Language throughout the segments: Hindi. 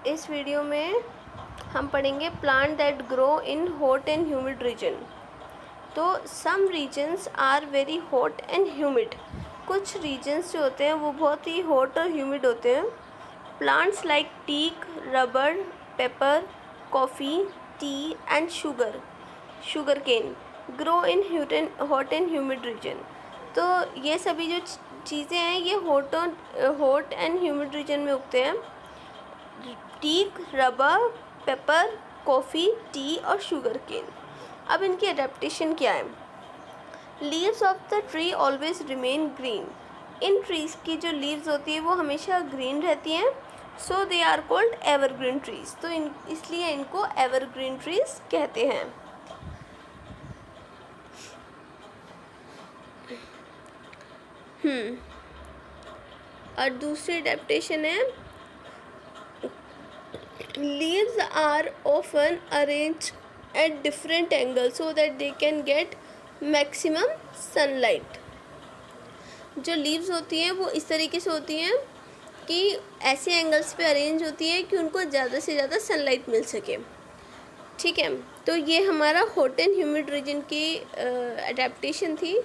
इस वीडियो में हम पढ़ेंगे plant that grow in hot and humid region. तो some regions are very hot and humid. कुछ रीजन्स जो होते हैं वो बहुत ही हॉट और ह्यूमिड होते हैं। Plants like teak, rubber, pepper, coffee, tea and sugar cane grow in hot and humid region. तो ये सभी जो चीज़ें हैं ये हॉट एंड ह्यूमिड रीजन में उगते हैं। Teak, rubber, pepper, coffee, tea और शुगर केन। अब इनकी अडेप्टेशन क्या है? Leaves of the tree always remain green. इन ट्रीज़ की जो लीव्स होती है वो हमेशा ग्रीन रहती हैं। So they are called evergreen trees. तो इसलिए इनको एवरग्रीन ट्रीज़ कहते हैं। और दूसरी अडेप्टेशन है leaves are often arranged at different angles so that they can get maximum sunlight। जो लीव्स होती हैं वो इस तरीके से होती हैं कि ऐसे एंगल्स पे अरेंज होती है कि उनको ज़्यादा से ज़्यादा सनलाइट मिल सके। ठीक है, तो ये हमारा हॉट एंड ह्यूमिड रीजन की अडेप्टेशन थी।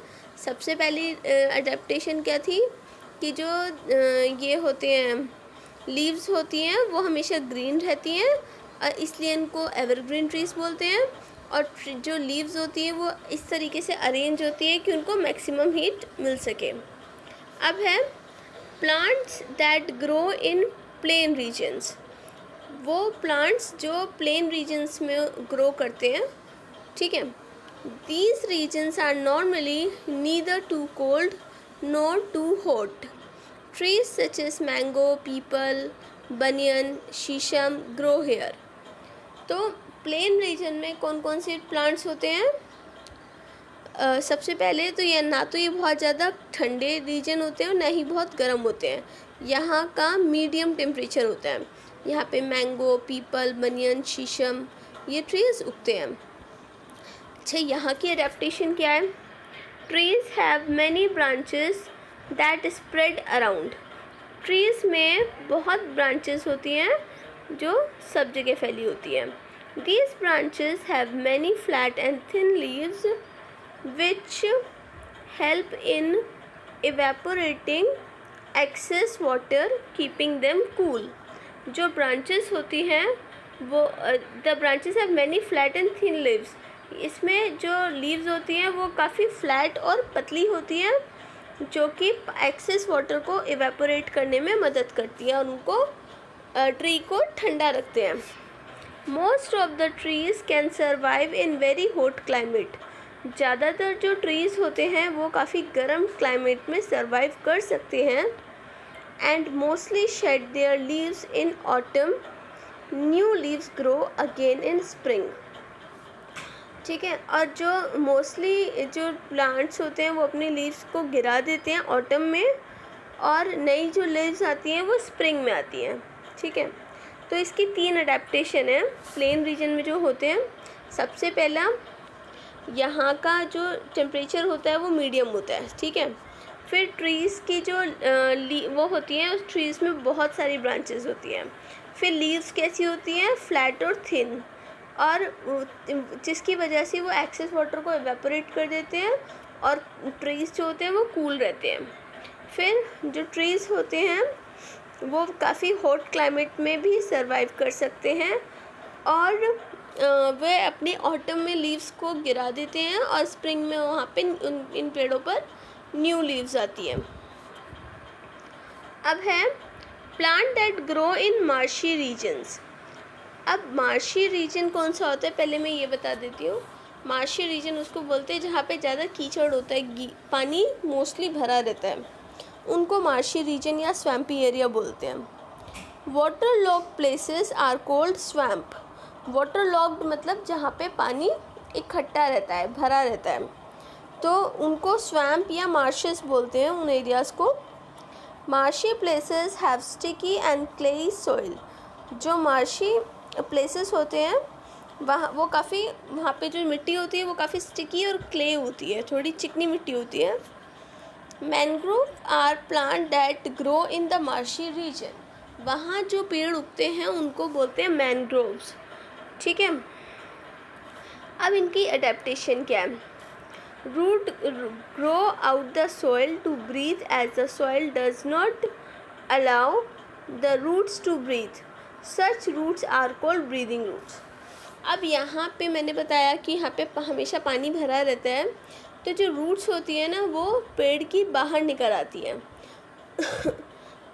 सबसे पहली अडेप्टेशन क्या थी कि जो ये होते हैं लीव्स होती हैं वो हमेशा ग्रीन रहती हैं और इसलिए इनको एवरग्रीन ट्रीज़ बोलते हैं। और जो लीव्स होती हैं वो इस तरीके से अरेंज होती हैं कि उनको मैक्सिमम हीट मिल सके। अब है plants that grow in plain regions. वो प्लांट्स जो प्लेन रीजन्स में ग्रो करते हैं। ठीक है, these regions are normally neither too cold nor too hot. Trees such as mango, peepal, banyan, sheesham grow here। तो प्लेन रीजन में कौन कौन से प्लांट्स होते हैं? सबसे पहले तो ये बहुत ज़्यादा ठंडे रीजन होते हैं और ना ही बहुत गर्म होते हैं। यहाँ का मीडियम टेम्परेचर होता है। यहाँ पे मैंगो, पीपल, बनियन, शीशम ये ट्रीज उगते हैं। अच्छा, यहाँ की अडेप्टेशन क्या है? Trees have many branches that spread around. Trees में बहुत ब्रांचेस होती हैं जो सब जगह फैली होती हैं। These branches have many flat and thin leaves which help in evaporating excess water keeping them cool. जो ब्रांचेस होती हैं वो the branches have many flat and thin leaves. इसमें जो लीव्स होती हैं वो काफ़ी फ्लैट और पतली होती हैं जो कि एक्सेस वाटर को इवेपोरेट करने में मदद करती है और उनको ट्री को ठंडा रखते हैं। Most of the trees can survive in very hot climate. ज़्यादातर जो ट्रीज़ होते हैं वो काफ़ी गर्म क्लाइमेट में सर्वाइव कर सकते हैं। And mostly shade there leaves in autumn. New leaves grow again in spring. ठीक है, और जो मोस्टली जो प्लांट्स होते हैं वो अपने लीव्स को गिरा देते हैं ऑटम में और नई जो लीव्स आती हैं वो स्प्रिंग में आती हैं। ठीक है, तो इसकी 3 अडेप्टेशन है प्लेन रीजन में जो होते हैं। सबसे पहला, यहाँ का जो टेम्परेचर होता है वो मीडियम होता है। ठीक है, फिर ट्रीज़ की जो वो होती हैं उस ट्रीज़ में बहुत सारी ब्रांचेस होती हैं। फिर लीव्स कैसी होती हैं? फ्लैट और थिन, और जिसकी वजह से वो एक्सेस वाटर को इवेपोरेट कर देते हैं और ट्रीज़ जो होते हैं वो कूल रहते हैं। फिर जो ट्रीज़ होते हैं वो काफ़ी हॉट क्लाइमेट में भी सर्वाइव कर सकते हैं और वे अपने ऑटम में लीव्स को गिरा देते हैं और स्प्रिंग में वहाँ पे इन पेड़ों पर न्यू लीव्स आती हैं। अब है plant that grow in marshy regions. अब मार्शी रीजन कौन सा होता है पहले मैं ये बता देती हूँ। मार्शी रीजन उसको बोलते हैं जहाँ पे ज़्यादा कीचड़ होता है, पानी मोस्टली भरा रहता है, उनको मार्शी रीजन या स्वैम्पी एरिया बोलते हैं। Water locked places are called swamp. Water locked मतलब जहाँ पे पानी इकट्ठा रहता है, भरा रहता है, तो उनको स्वैम्प या मार्शेस बोलते हैं उन एरियाज़ को। Marshy places have sticky and clayey soil. जो मार्शी प्लेसेस होते हैं वहाँ पे जो मिट्टी होती है वो काफ़ी स्टिकी और क्ले होती है, थोड़ी चिकनी मिट्टी होती है। Mangrove are plant that grow in the marshy region. वहाँ जो पेड़ उगते हैं उनको बोलते हैं मैनग्रोव्स। ठीक है, अब इनकी अडेप्टेशन क्या है? Root grow out the soil to breathe as the soil does not allow the roots to breathe, such roots are called breathing roots. अब यहाँ पे मैंने बताया कि यहाँ पे हमेशा पानी भरा रहता है, तो जो रूट्स होती है ना वो पेड़ की बाहर निकल आती है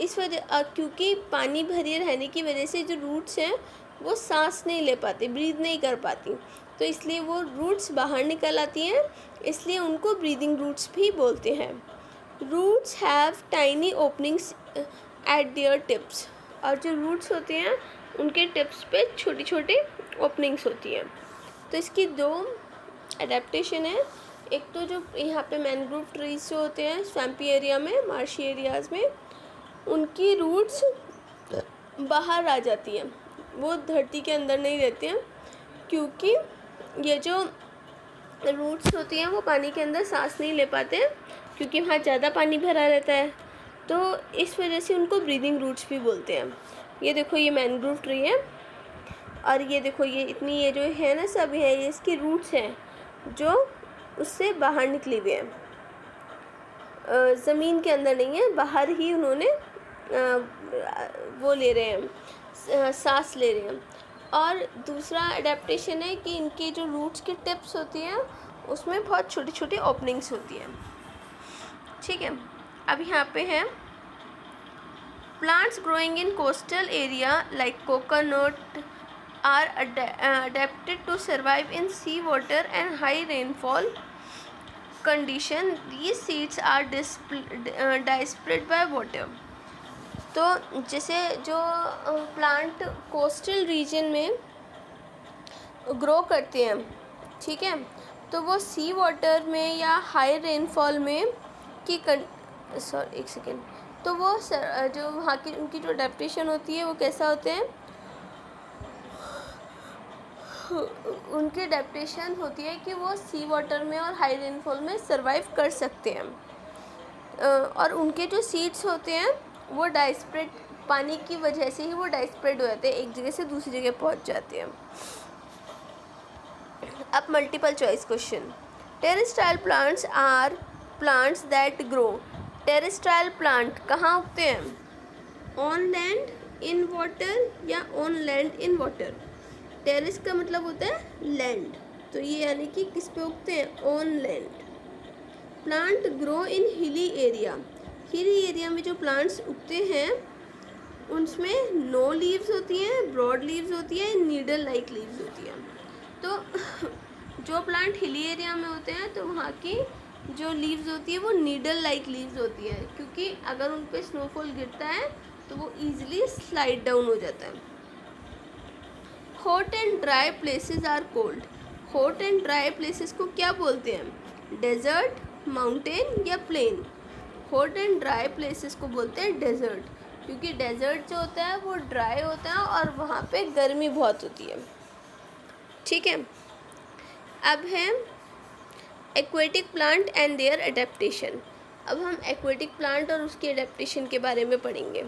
इस वजह क्योंकि पानी भरे रहने की वजह से जो रूट्स हैं वो सांस नहीं ले पाती, ब्रीद नहीं कर पाती, तो इसलिए वो रूट्स बाहर निकल आती हैं, इसलिए उनको ब्रीदिंग रूट्स भी बोलते हैं। Roots have tiny openings at their tips, और जो रूट्स होते हैं उनके टिप्स पे छोटी छोटी ओपनिंग्स होती हैं। तो इसकी दो एडेप्टेशन है, एक तो जो यहाँ पे मैनग्रोव ट्रीज जो होते हैं स्वैम्पी एरिया में, मार्शी एरियाज़ में, उनकी रूट्स बाहर आ जाती हैं, वो धरती के अंदर नहीं रहती हैं, क्योंकि ये जो रूट्स होती हैं वो पानी के अंदर सांस नहीं ले पाते हैं, क्योंकि वहाँ ज़्यादा पानी भरा रहता है, तो इस वजह से उनको ब्रीदिंग रूट्स भी बोलते हैं। ये देखो ये मैनग्रोव ट्री है, और ये देखो ये इतनी ये जो है ना सब है, ये इसकी रूट्स हैं जो उससे बाहर निकली हुई हैं, ज़मीन के अंदर नहीं है, बाहर ही उन्होंने वो ले रहे हैं, सांस ले रहे हैं। और दूसरा अडेप्टेशन है कि इनकी जो रूट्स की टिप्स होती हैं उसमें बहुत छोटी छोटी ओपनिंग्स होती हैं। ठीक है, अब यहाँ पे है plants growing in coastal area like coconut are adapted to survive in sea water and high rainfall condition. These seeds are dispersed by water. तो जैसे जो प्लांट कोस्टल रीजन में ग्रो करते हैं, ठीक है, तो वो सी वाटर में या हाई रेनफॉल में की एक सेकेंड, तो वो जो वहाँ की उनकी जो अडेप्टेशन होती है वो कैसा होते हैं, उनकी अडेप्टेशन होती है कि वो सी वाटर में और हाई रेनफॉल में सरवाइव कर सकते हैं। और उनके जो सीड्स होते हैं वो डाइस्प्रेड, पानी की वजह से ही वो डाइस्प्रेड हो जाते हैं, एक जगह से दूसरी जगह पहुंच जाते हैं। अब multiple choice question. Terrestrial plants are plants that grow. Terrestrial plant कहाँ उगते हैं? ऑन लैंड इन वाटर या ऑन लैंड इन वाटर। टेरेस का मतलब होता है लैंड, तो ये यानी कि किस पे उगते हैं? On land. Plant grow in hilly area. Hilly area में जो प्लांट्स उगते हैं उनमें नो लीव्स होती हैं, ब्रॉड लीव्स होती है, नीडल लाइक लीव्स होती हैं। तो जो प्लांट हिली एरिया में होते हैं तो वहाँ की जो लीव्स होती है वो नीडल लाइक लीव्स होती है, क्योंकि अगर उन पर स्नोफॉल गिरता है तो वो ईजिली स्लाइड डाउन हो जाता है। Hot and dry places are called. Hot and dry places को क्या बोलते हैं? डेजर्ट, माउंटेन या plain. Hot and dry places को बोलते हैं डेजर्ट, क्योंकि डेजर्ट जो होता है वो ड्राई होता है और वहाँ पे गर्मी बहुत होती है। ठीक है, अब है aquatic plant and their adaptation. अब हम एक्वेटिक प्लांट और उसके एडेप्टेशन के बारे में पढ़ेंगे।